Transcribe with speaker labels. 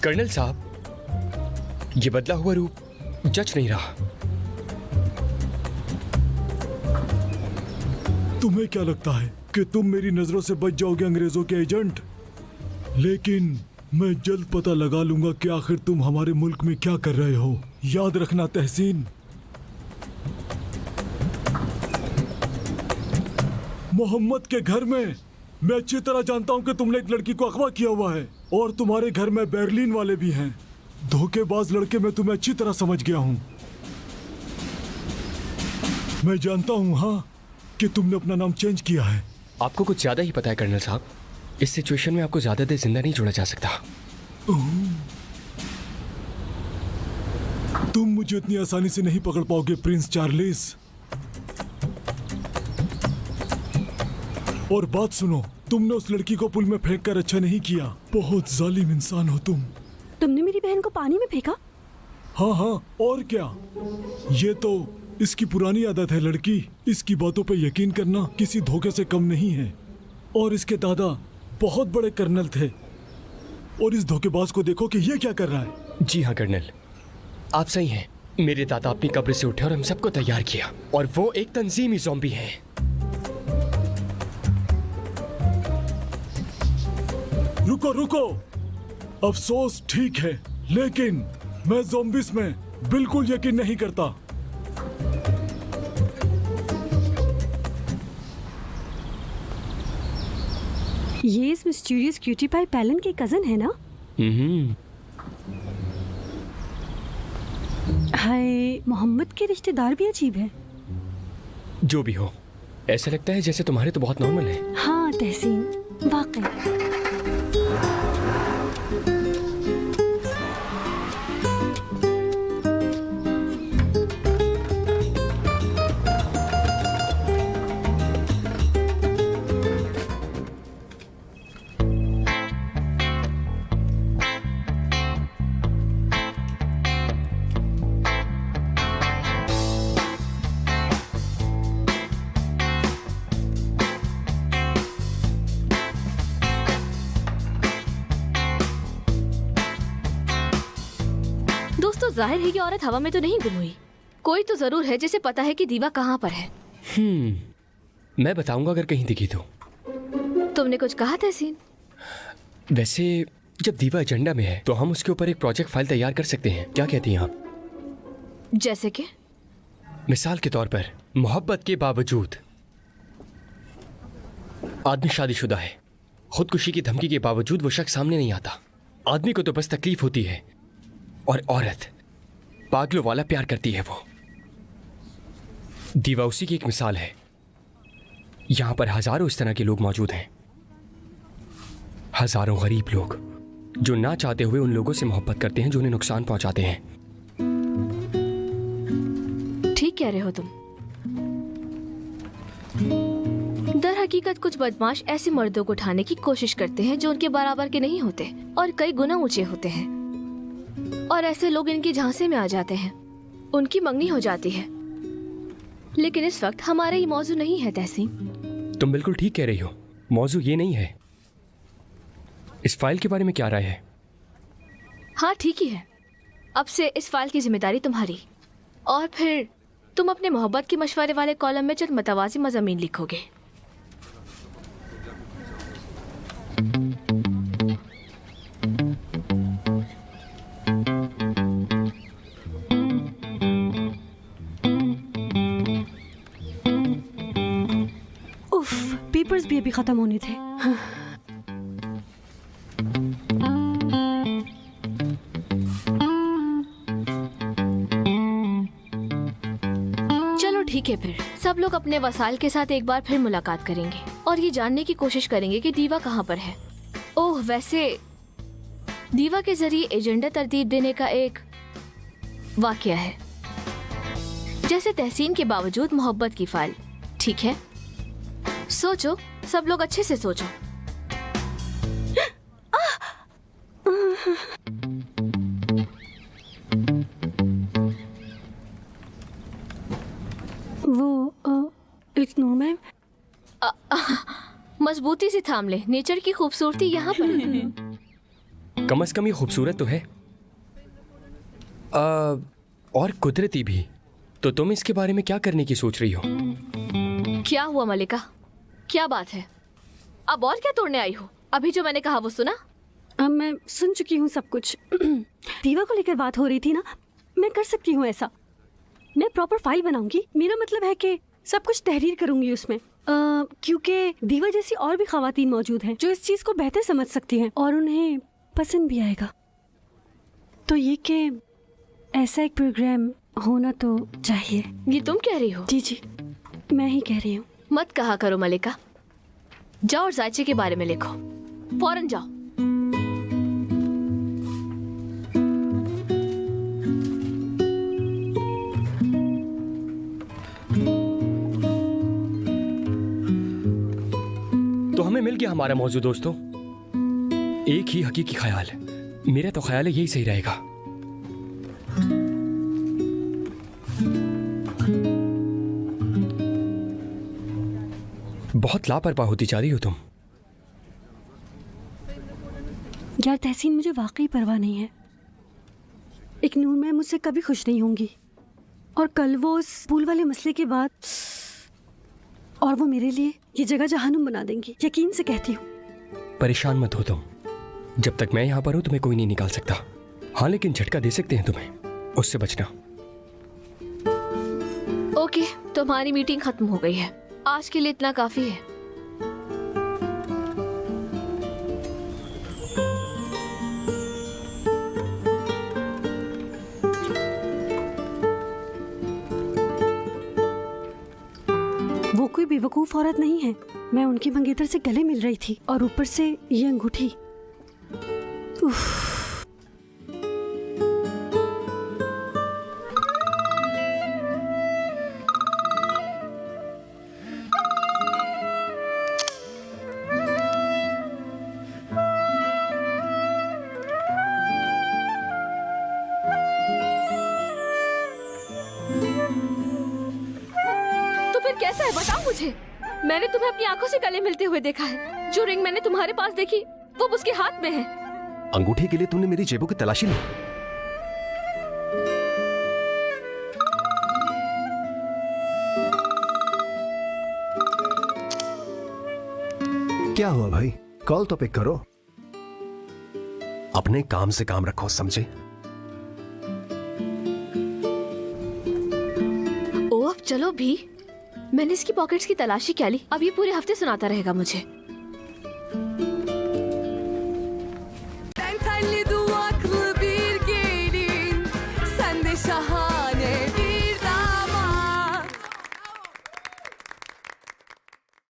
Speaker 1: Colonel साहब, ये बदला हुआ रूप जच नहीं रहा।
Speaker 2: तुम्हें क्या लगता है कि तुम मेरी नजरों से बच जाओगे अंग्रेजों के एजेंट? लेकिन मैं जल्द पता लगा लूंगा कि आखिर तुम हमारे मुल्क में क्या कर रहे हो। याद रखना तहसीन। मोहम्मद के घर में मैं अच्छी तरह जानता हूं कि तुमने एक लड़की को अगवा किया हुआ है और तुम्हारे घर में बर्लिन वाले भी हैं। धोखेबाज लड़के मैं तुम्हें अच्छी तरह समझ गया हूं। मैं जानता हूं हाँ कि तुमने अपना नाम चेंज किया है।
Speaker 1: आपको कुछ ज्यादा ही पता है कर्नल साहब। इस सिचुएशन में आपको ज्यादा देर जिंदा नहीं छोड़ा जा सकता।
Speaker 2: तुम मुझे इतनी आसानी से नहीं पकड़ पाओगे प्रिंस चार्ल्स। और बात सुनो, तुमने उस लड़की को पुल में फेंक कर अच्छा नहीं किया। बहुत जालिम इंसान हो तुम।
Speaker 3: तुमने मेरी बहन को पानी में फेंका?
Speaker 2: हाँ हाँ, और क्या। ये तो इसकी पुरानी आदत है लड़की। इसकी बातों पे यकीन करना किसी धोखे से कम नहीं है। और इसके दादा बहुत बड़े कर्नल थे। और इस धोखेबाज को देखो कि ये क्या कर रहा है।
Speaker 1: जी हाँ कर्नल, आप सही हैं। मेरे दादा अपनी कब्र से उठे और हम सबको तैयार किया, और वो एक तंजीमी ज़ॉम्बी है।
Speaker 2: रुको रुको, अफसोस ठीक है, लेकिन मैं ज़ॉम्बिस में बिल्कुल यकीन नहीं करता।
Speaker 3: ये इस मिस्टीरियस क्यूटी पाई पैलन के कजन है ना? हाय, मोहम्मद के रिश्तेदार भी अजीब है।
Speaker 1: जो भी हो, ऐसा लगता है जैसे तुम्हारे तो बहुत नॉर्मल है।
Speaker 3: हाँ तहसीन, वाकई।
Speaker 4: दोस्तों, जाहिर है कि औरत हवा में तो नहीं गुम हुई। कोई तो जरूर है जिसे पता है कि दीवा कहाँ पर है।
Speaker 1: मैं बताऊंगा अगर कहीं दिखी तो।
Speaker 4: तुमने कुछ कहा तहसीन?
Speaker 1: वैसे जब दीवा एजेंडा में है तो हम उसके ऊपर एक प्रोजेक्ट फाइल तैयार कर सकते हैं। क्या कहती हैं आप?
Speaker 4: जैसे कि?
Speaker 1: मिसाल के तौर पर, मोहब्बत के बावजूद आदमी शादीशुदा है, खुदकुशी की धमकी के बावजूद वो शख्स सामने नहीं आता। आदमी को तो बस तकलीफ होती है, और औरत पागलों वाला प्यार करती है। वो दीवा उसी की एक मिसाल है। यहां पर हजारों इस तरह के लोग मौजूद हैं। हजारों गरीब लोग जो ना चाहते हुए उन लोगों से मोहब्बत करते हैं जो उन्हें नुकसान पहुंचाते हैं।
Speaker 4: ठीक कह रहे हो तुम। दर हकीकत कुछ बदमाश ऐसे मर्दों को उठाने की कोशिश करते हैं जो उनके बराबर के नहीं होते और कई गुना ऊंचे होते हैं, और ऐसे लोग इनकी झांसे में आ जाते हैं। उनकी मंगनी हो जाती है। लेकिन इस वक्त हमारा ये मौजू नहीं है तहसीन।
Speaker 1: तुम बिल्कुल ठीक कह रही हो, मौजू ये नहीं है। इस फाइल के बारे में क्या राय है?
Speaker 4: हाँ ठीक ही है। अब से इस फाइल की जिम्मेदारी तुम्हारी, और फिर तुम अपने मोहब्बत के मशवरे वाले कॉलम में चंद मतवाज़ी मज़ामीन लिखोगे।
Speaker 3: उफ, पेपर्स भी अभी खत्म होने थे।
Speaker 4: चलो ठीक है, फिर सब लोग अपने वसाइल के साथ एक बार फिर मुलाकात करेंगे और ये जानने की कोशिश करेंगे कि दीवा कहाँ पर है। ओह, वैसे दीवा के जरिए एजेंडा तरतीब देने का एक वाकया है। जैसे तहसीन के बावजूद मोहब्बत की फाइल। ठीक है, सोचो, सब लोग अच्छे से सोचो।
Speaker 3: वो इग्नोर मैम।
Speaker 4: मजबूती से थाम ले, नेचर की खूबसूरती यहाँ पर है।
Speaker 1: कम से कम ये खूबसूरत तो है और कुदरती भी। तो तुम इसके बारे में क्या करने की सोच रही हो?
Speaker 4: क्या हुआ मलिका, क्या बात है? अब और क्या तोड़ने आई हो? अभी जो मैंने कहा वो सुना?
Speaker 3: अब मैं सुन चुकी हूँ सब कुछ। दीवा को लेकर बात हो रही थी ना, मैं कर सकती हूँ ऐसा। मैं प्रॉपर फाइल बनाऊंगी। मेरा मतलब है कि सब कुछ तहरीर करूंगी उसमें, क्योंकि दीवा जैसी और भी खवातीन मौजूद हैं जो इस चीज़ को बेहतर समझ सकती हैं और उन्हें पसंद भी आएगा। तो ये कि ऐसा एक प्रोग्राम होना तो चाहिए।
Speaker 4: ये तुम कह रही हो?
Speaker 3: जी जी, मैं ही कह रही हूँ।
Speaker 4: मत कहा करो मलिका। जाओ और जायचे के बारे में लिखो, फौरन जाओ।
Speaker 1: तो हमें मिल गया हमारा मौजू दोस्तों, एक ही हकीकी ख्याल। मेरा तो ख्याल है यही सही रहेगा। बहुत लापरवाह होती जा रही हो तुम।
Speaker 3: यार तहसीन, मुझे वाकई परवाह नहीं है। एक नूर मैं मुझसे कभी खुश नहीं होंगी, और कल वो उस पुल वाले मसले के बाद और वो मेरे लिए ये जगह जहन्नुम बना देंगी, यकीन से कहती हूँ।
Speaker 1: परेशान मत हो तुम, जब तक मैं यहाँ पर हूँ तुम्हें कोई नहीं निकाल सकता। हाँ लेकिन झटका दे सकते हैं तुम्हें, उससे बचना।
Speaker 4: ओके, तो हमारी मीटिंग खत्म हो गई है। आज के लिए इतना काफी है।
Speaker 3: वो कोई बेवकूफ औरत नहीं है। मैं उनकी मंगेतर से गले मिल रही थी और ऊपर से ये अंगूठी। उफ।
Speaker 4: कैसा है बताओ मुझे। मैंने तुम्हें अपनी आंखों से गले मिलते हुए देखा है। जो रिंग मैंने तुम्हारे पास देखी वो उसके हाथ में है।
Speaker 5: अंगूठे के लिए तुमने मेरी जेबों की तलाशी ली? क्या हुआ भाई? कॉल तो पिक करो। अपने काम से काम रखो, समझे?
Speaker 4: ओ अब चलो भी। मैंने इसकी पॉकेट्स की तलाशी क्या ली? अब ये पूरे हफ्ते सुनाता रहेगा मुझे।